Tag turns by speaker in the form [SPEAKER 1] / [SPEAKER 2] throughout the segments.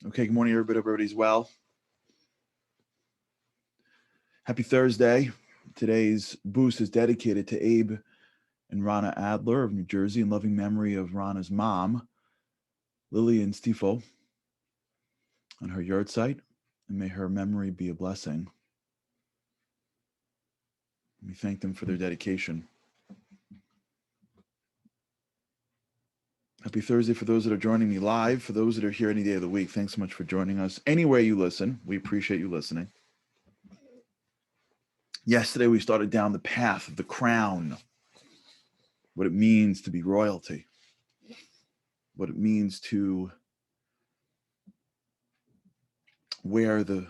[SPEAKER 1] Okay, good morning, everybody. Everybody's well. Happy Thursday. Today's boost is dedicated to Abe and Rana Adler of New Jersey in loving memory of Rana's mom, Lillian Stifo, on her yard site, and may her memory be a blessing. We thank them for their dedication. Happy Thursday for those that are joining me live. For those that are here any day of the week, thanks so much for joining us. Anywhere you listen, we appreciate you listening. Yesterday, we started down the path of the crown, what it means to be royalty, what it means to wear the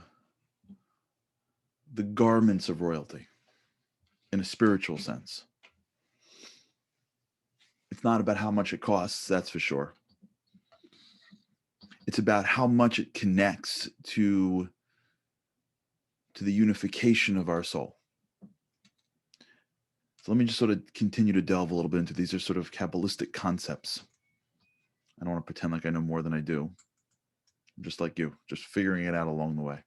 [SPEAKER 1] garments of royalty in a spiritual sense. It's not about how much it costs, that's for sure. It's about how much it connects to the unification of our soul. So let me just sort of continue to delve a little bit into these. Are sort of Kabbalistic concepts. I don't want to pretend like I know more than I do. I'm just like you, just figuring it out along the way.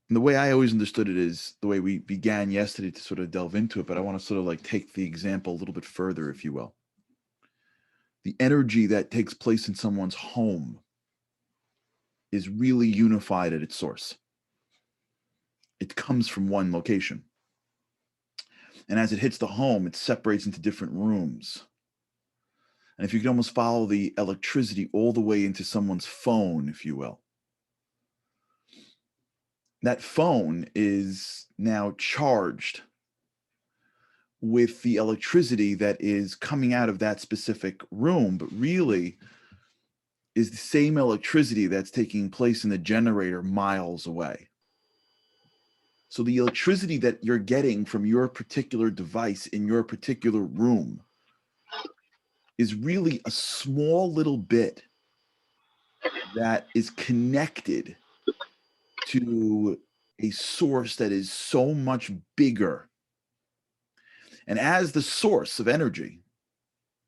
[SPEAKER 1] And the way I always understood it is the way we began yesterday to sort of delve into it, but I want to sort of like take the example a little bit further, if you will. The energy that takes place in someone's home is really unified at its source. It comes from one location. And as it hits the home, it separates into different rooms. And if you can almost follow the electricity all the way into someone's phone, if you will, that phone is now charged with the electricity that is coming out of that specific room, but really is the same electricity that's taking place in the generator miles away. So the electricity that you're getting from your particular device in your particular room is really a small little bit that is connected to a source that is so much bigger. And as the source of energy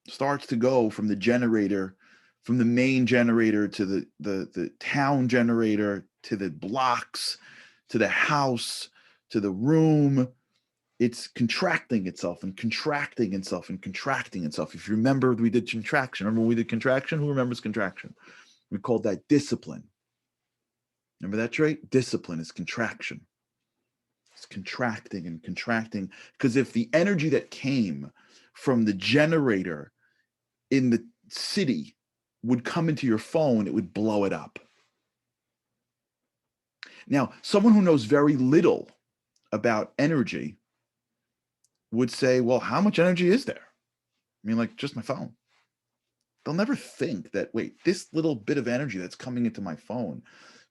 [SPEAKER 1] starts to go from the generator, from the main generator to the town generator, to the blocks, to the house, to the room, it's contracting itself and contracting itself and contracting itself. If you remember, we did contraction. Remember when we did contraction? Who remembers contraction? We called that discipline. Remember that trait? Discipline is contraction. It's contracting and contracting. Because if the energy that came from the generator in the city would come into your phone, it would blow it up. Now, someone who knows very little about energy would say, well, how much energy is there? I mean, like, just my phone. They'll never think that, wait, this little bit of energy that's coming into my phone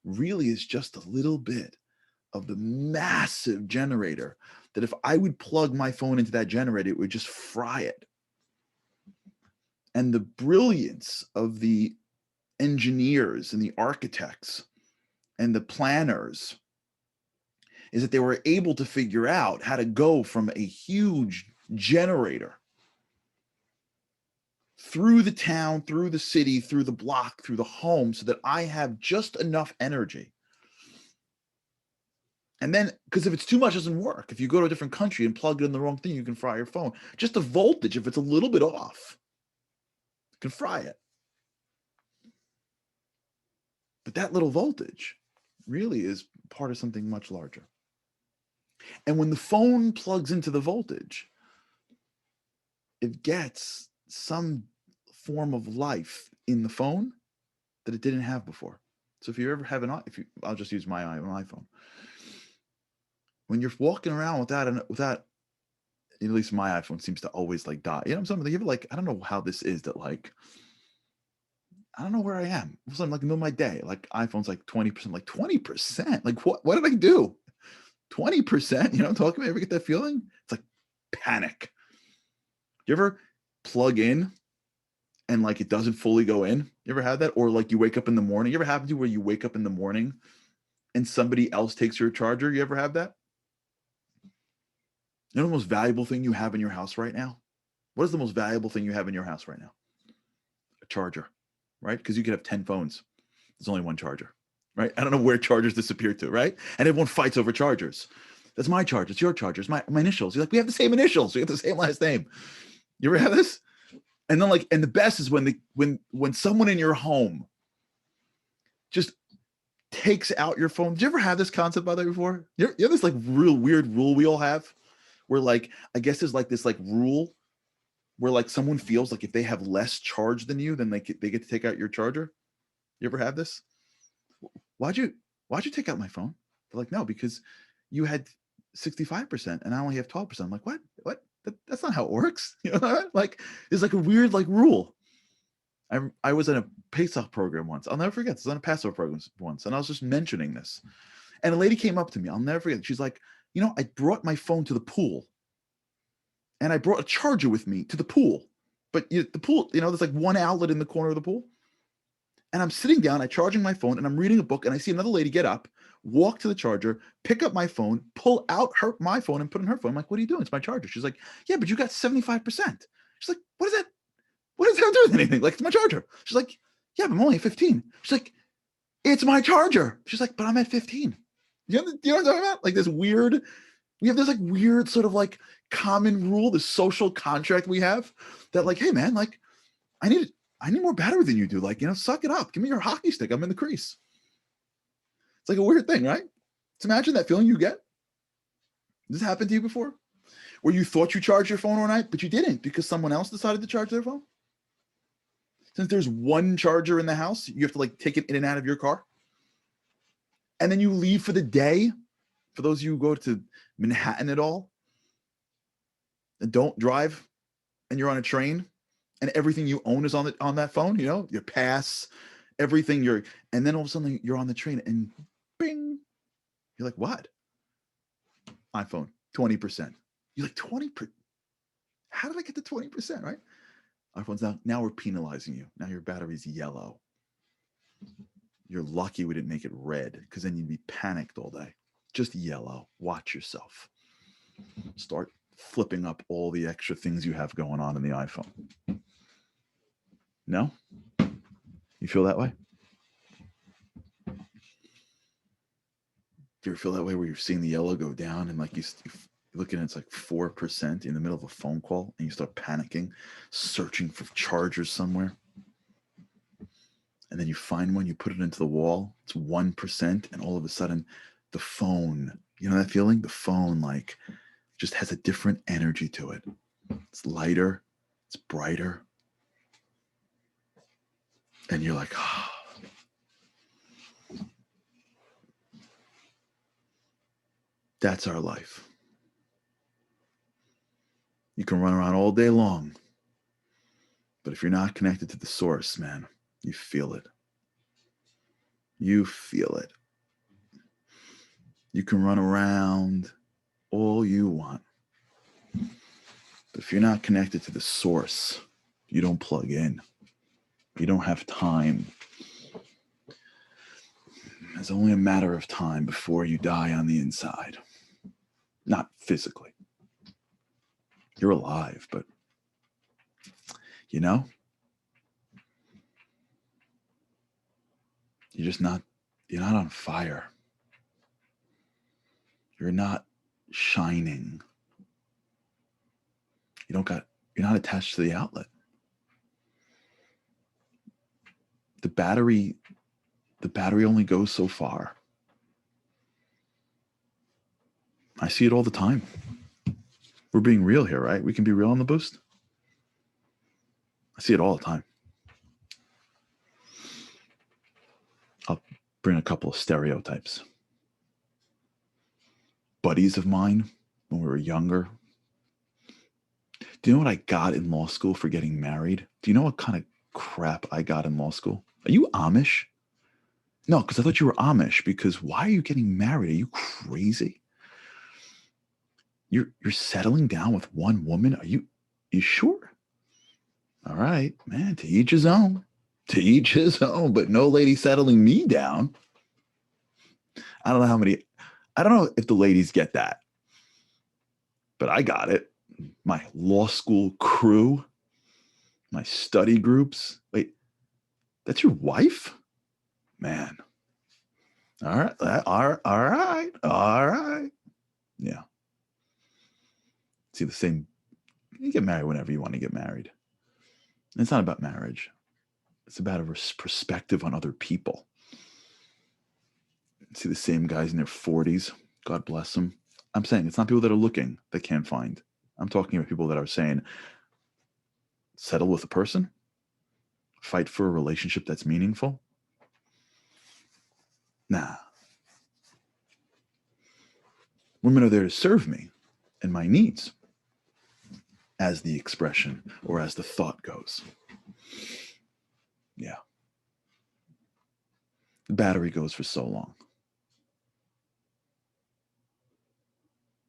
[SPEAKER 1] really is just a little bit of the massive generator that if I would plug my phone into that generator, it would just fry it. And the brilliance of the engineers and the architects and the planners is that they were able to figure out how to go from a huge generator through the town, through the city, through the block, through the home, so that I have just enough energy. And then, because if it's too much, it doesn't work. If you go to a different country and plug it in the wrong thing, you can fry your phone. Just the voltage, if it's a little bit off, you can fry it. But that little voltage really is part of something much larger. And when the phone plugs into the voltage, it gets some form of life in the phone that it didn't have before. So if you ever have I'll just use my iPhone. When you're walking around without, at least my iPhone seems to always like die. You know, something you ever like, I don't know how this is that like, I don't know where I am. All of a sudden, like in the middle of my day, like iPhone's like 20%, like 20%. Like what did I do? 20%, you know, talking about, ever get that feeling? It's like panic. You ever plug in and like it doesn't fully go in? You ever had that? Or like you wake up in the morning, you ever happen to where you wake up in the morning and somebody else takes your charger? You ever have that? You know the most valuable thing you have in your house right now? What is the most valuable thing you have in your house right now? A charger. right? Because you could have 10 phones. There's only one charger, right? I don't know where chargers disappear to, right? And everyone fights over chargers. That's my charger. It's your charger. It's my initials. You're like, we have the same initials. We have the same last name. You ever have this? And then like, and the best is when someone in your home just takes out your phone. Did you ever have this concept by that before? You have this like real weird rule we all have where like, I guess there's like this like rule where like someone feels like if they have less charge than you, then they get to take out your charger. You ever have this? Why'd you take out my phone? They're like, no, because you had 65% and I only have 12%. I'm like, what? That's not how it works. You know, like there's like a weird like rule. I was in a Pesach program once. I'll never forget. This was on a Passover program once, and I was just mentioning this. And a lady came up to me. I'll never forget. She's like, you know, I brought my phone to the pool, and I brought a charger with me to the pool. But the pool, you know, there's like one outlet in the corner of the pool. And I'm sitting down, I'm charging my phone, and I'm reading a book, and I see another lady get up, walk to the charger, pick up my phone, pull out my phone, and put in her phone. I'm like, what are you doing? It's my charger. She's like, yeah, but you got 75%. She's like, what is that? What does that have to do with anything? Like, it's my charger. She's like, yeah, but I'm only at 15. She's like, it's my charger. She's like, but I'm at 15. You know what I'm talking about? Like this weird, we have this like weird sort of like common rule, this social contract we have that like, hey man, like I need more battery than you do. Like, you know, suck it up. Give me your hockey stick. I'm in the crease. It's like a weird thing, right? So imagine that feeling you get. This happened to you before? Where you thought you charged your phone all night, but you didn't because someone else decided to charge their phone? Since there's one charger in the house, you have to like take it in and out of your car. And then you leave for the day. For those of you who go to Manhattan at all and don't drive and you're on a train and everything you own is on that phone, you know, your pass, everything and then all of a sudden you're on the train and bing, you're like, what? iPhone, 20%. You're like, 20%? How did I get to 20%, right? iPhone's now we're penalizing you. Now your battery's yellow. You're lucky we didn't make it red because then you'd be panicked all day. Just yellow. Watch yourself. Start flipping up all the extra things you have going on in the iPhone. No? You feel that way? Do you ever feel that way where you're seeing the yellow go down and like you're looking at it's like 4% in the middle of a phone call and you start panicking, searching for chargers somewhere? And then you find one, you put it into the wall, it's 1%, and all of a sudden the phone, you know that feeling? The phone like just has a different energy to it. It's lighter, it's brighter. And you're like, oh. That's our life. You can run around all day long, but if you're not connected to the source, man, you feel it. You feel it. You can run around all you want. But if you're not connected to the source, you don't plug in. You don't have time. It's only a matter of time before you die on the inside. Not physically. You're alive, but you know, you're not on fire. You're not shining. You're not attached to the outlet. The battery only goes so far. I see it all the time. We're being real here, right? We can be real on the boost. I see it all the time. I'll bring a couple of stereotypes. Buddies of mine when we were younger. Do you know what I got in law school for getting married? Do you know what kind of crap I got in law school? Are you Amish? No, because I thought you were Amish. Because why are you getting married? Are you crazy? You're settling down with one woman? Are you sure? All right, man, to each his own. To each his own, but no lady settling me down. I don't know if the ladies get that, but I got it. My law school crew, my study groups. Wait, That's your wife? Man. All right. All right. Yeah. See, the same, you get married whenever you want to get married. It's not about marriage. It's about a perspective on other people. See the same guys in their 40s. God bless them. I'm saying it's not people that are looking that can't find. I'm talking about people that are saying, settle with a person, fight for a relationship that's meaningful. Nah. Women are there to serve me and my needs, as the expression or as the thought goes. Yeah. The battery goes for so long.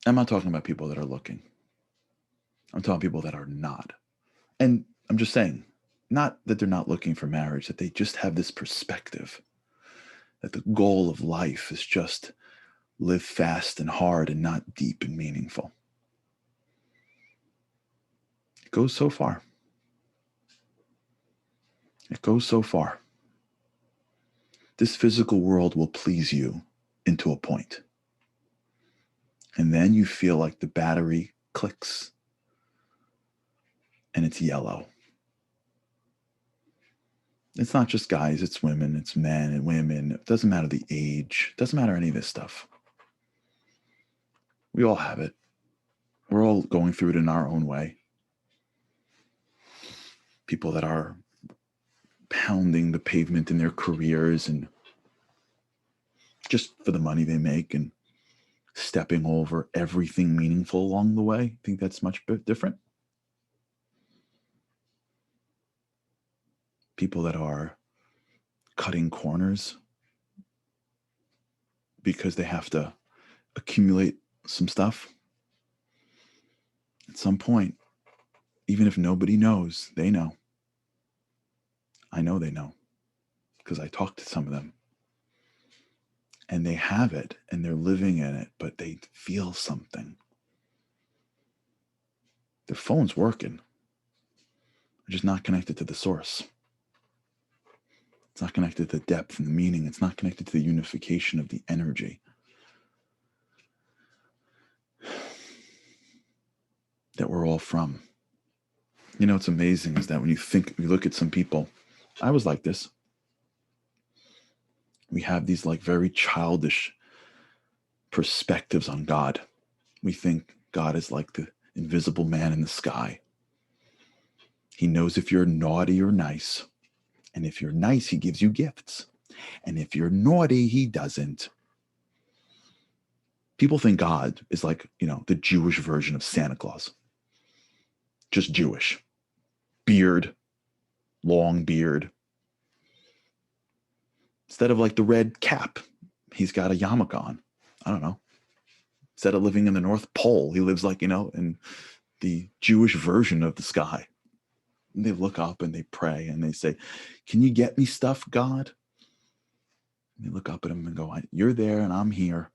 [SPEAKER 1] I'm not talking about people that are looking. I'm talking people that are not. And I'm just saying, not that they're not looking for marriage, that they just have this perspective that the goal of life is just live fast and hard and not deep and meaningful. It goes so far. It goes so far. This physical world will please you into a point. And then you feel like the battery clicks and it's yellow. It's not just guys, it's women, it's men and women. It doesn't matter the age, it doesn't matter any of this stuff. We all have it. We're all going through it in our own way. People that are pounding the pavement in their careers and just for the money they make and stepping over everything meaningful along the way. I think that's much different. People that are cutting corners because they have to accumulate some stuff. At some point, even if nobody knows, they know. I know they know because I talked to some of them. And they have it and they're living in it, but they feel something. Their phone's working. They're just not connected to the source. It's not connected to the depth and the meaning. It's not connected to the unification of the energy that we're all from. You know, what's amazing is that when you look at some people, I was like this. We have these like very childish perspectives on God. We think God is like the invisible man in the sky. He knows if you're naughty or nice. And if you're nice, he gives you gifts. And if you're naughty, he doesn't. People think God is like, the Jewish version of Santa Claus. Just Jewish. Beard, long beard. Instead of like the red cap, he's got a yarmulke on. I don't know. Instead of living in the North Pole, he lives like, in the Jewish version of the sky. And they look up and they pray and they say, can you get me stuff, God? And they look up at him and go, you're there and I'm here.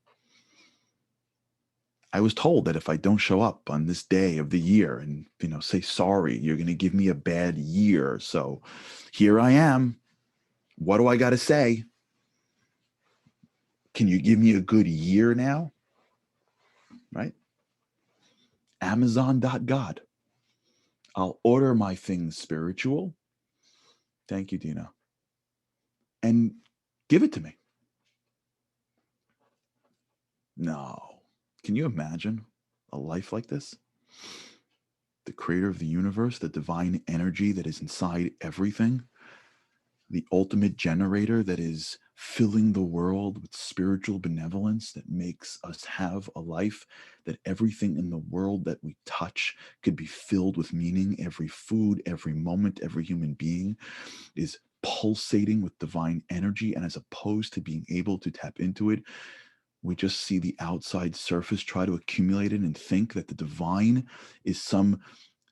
[SPEAKER 1] I was told that if I don't show up on this day of the year and, say sorry, you're going to give me a bad year. So here I am. What do I got to say? Can you give me a good year now? Right? Amazon.God. I'll order my things spiritual. Thank you, Dina. And give it to me. No. Can you imagine a life like this? The creator of the universe, the divine energy that is inside everything, the ultimate generator that is filling the world with spiritual benevolence that makes us have a life that everything in the world that we touch could be filled with meaning. Every food, every moment, every human being is pulsating with divine energy. And as opposed to being able to tap into it, we just see the outside surface, try to accumulate it and think that the divine is some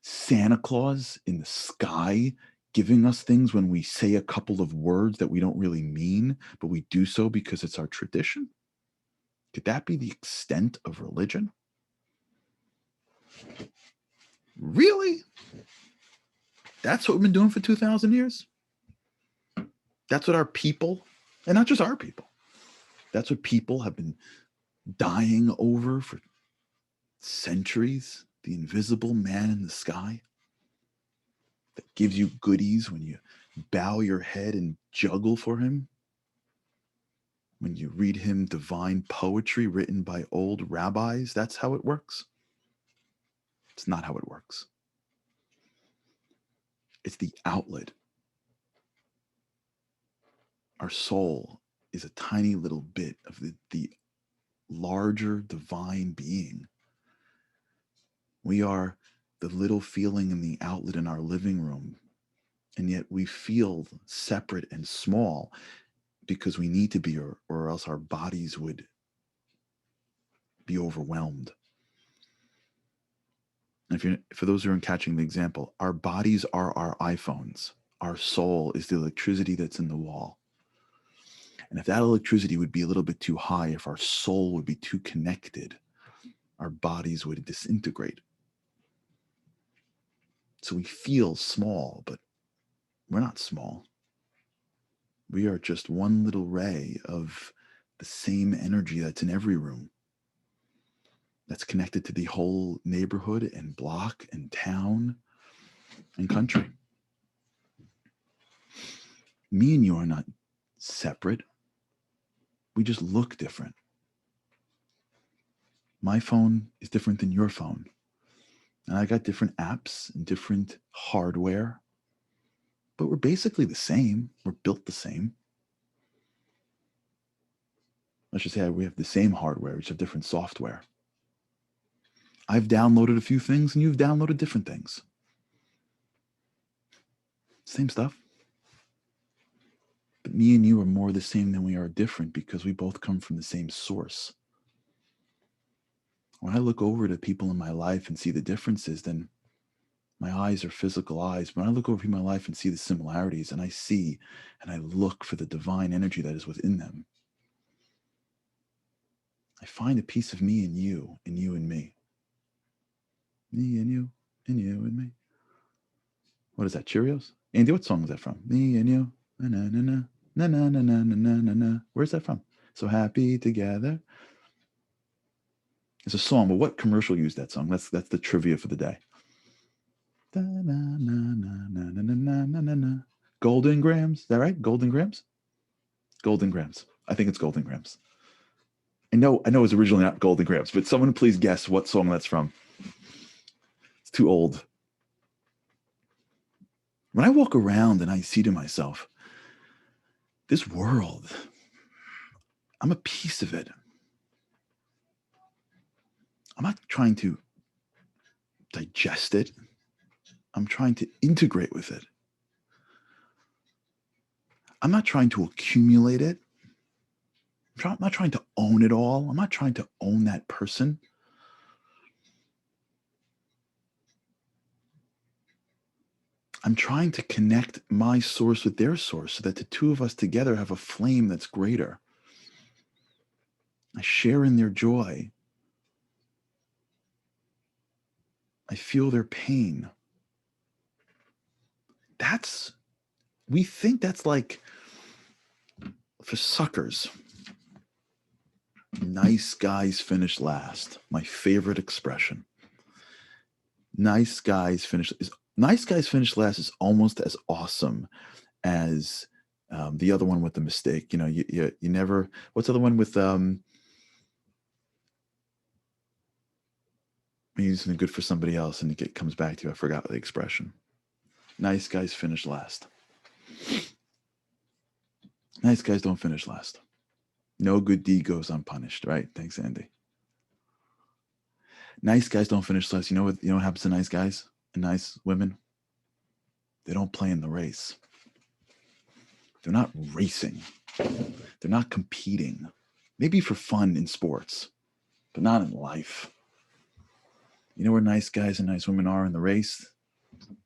[SPEAKER 1] Santa Claus in the sky giving us things when we say a couple of words that we don't really mean, but we do so because it's our tradition? Could that be the extent of religion? Really? That's what we've been doing for 2,000 years? That's what our people, and not just our people, that's what people have been dying over for centuries. The invisible man in the sky that gives you goodies when you bow your head and juggle for him, when you read him divine poetry written by old rabbis. That's how it works. It's not how it works. It's the outlet. Our soul is a tiny little bit of the larger divine being. We are the little feeling in the outlet in our living room, and yet we feel separate and small because we need to be, or else our bodies would be overwhelmed. And for those who aren't catching the example, our bodies are our iPhones. Our soul is the electricity that's in the wall. And if that electricity would be a little bit too high, if our soul would be too connected, our bodies would disintegrate. So we feel small, but we're not small. We are just one little ray of the same energy that's in every room, that's connected to the whole neighborhood and block and town and country. Me and you are not separate. We just look different. My phone is different than your phone. And I got different apps and different hardware, but we're basically the same. We're built the same. Let's just say we have the same hardware, we just have different software. I've downloaded a few things and you've downloaded different things. Same stuff. But me and you are more the same than we are different because we both come from the same source. When I look over to people in my life and see the differences, then my eyes are physical eyes. When I look over my life and see the similarities, and I see and I look for the divine energy that is within them, I find a piece of me and you and me. Me and you and me. What is that, Cheerios? Andy, what song is that from? Me and you. Na na na na na na na na na na na. Where's that from? So happy together. It's a song, but what commercial used that song? That's the trivia for the day. Da, na, na, na, na, na, na, na, na, na. Golden Grams. Is that right? Golden Grams? Golden Grams. I think it's Golden Grams. I know it was originally not Golden Grams, but someone please guess what song that's from. It's too old. When I walk around and I see to myself, this world, I'm a piece of it. I'm not trying to digest it. I'm trying to integrate with it. I'm not trying to accumulate it. I'm not trying to own it all. I'm not trying to own that person. I'm trying to connect my source with their source so that the two of us together have a flame that's greater. I share in their joy. I feel their pain. We think that's like for suckers. Nice guys finish last. My favorite expression. Nice guys finish last is almost as awesome as the other one with the mistake. You know, you never. What's the other one with I'm using something good for somebody else and it comes back to you. I forgot the expression. Nice guys finish last. Nice guys don't finish last. No good deed goes unpunished, right? Thanks, Andy. Nice guys don't finish last. You know what happens to nice guys and nice women? They don't play in the race. They're not racing. They're not competing. Maybe for fun in sports, but not in life. You know where nice guys and nice women are in the race?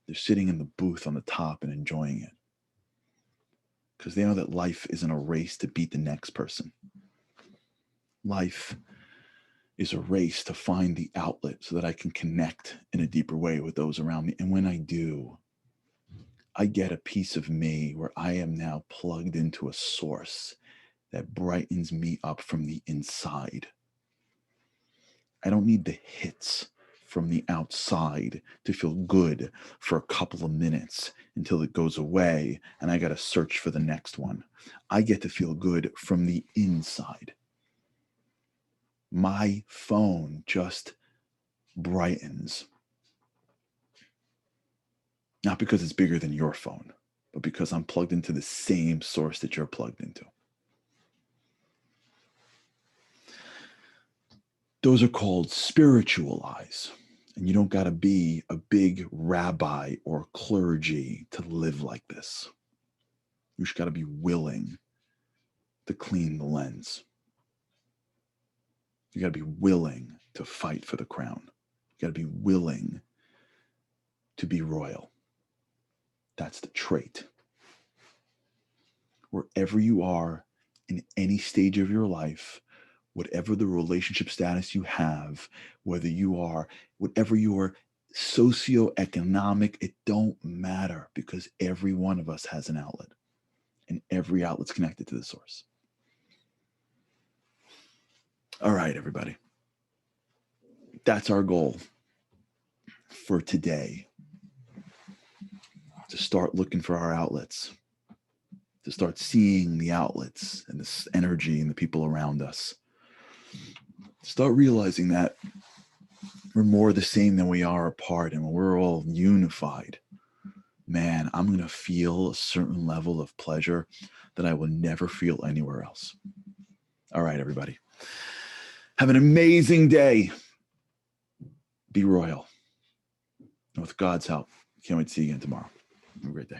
[SPEAKER 1] They're sitting in the booth on the top and enjoying it. Because they know that life isn't a race to beat the next person. Life is a race to find the outlet so that I can connect in a deeper way with those around me. And when I do, I get a piece of me where I am now plugged into a source that brightens me up from the inside. I don't need the hits from the outside to feel good for a couple of minutes until it goes away and I got to search for the next one. I get to feel good from the inside. My phone just brightens. Not because it's bigger than your phone, but because I'm plugged into the same source that you're plugged into. Those are called spiritual eyes. And you don't got to be a big rabbi or clergy to live like this. You just got to be willing to clean the lens. You got to be willing to fight for the crown. You got to be willing to be royal. That's the trait. Wherever you are in any stage of your life, whatever the relationship status you have, whether you are, whatever your socioeconomic, it don't matter, because every one of us has an outlet and every outlet's connected to the source. All right, everybody. That's our goal for today. To start looking for our outlets, to start seeing the outlets and this energy and the people around us. Start realizing that we're more the same than we are apart, and when we're all unified, man, I'm going to feel a certain level of pleasure that I will never feel anywhere else. All right, everybody. Have an amazing day. Be royal. And with God's help, can't wait to see you again tomorrow. Have a great day.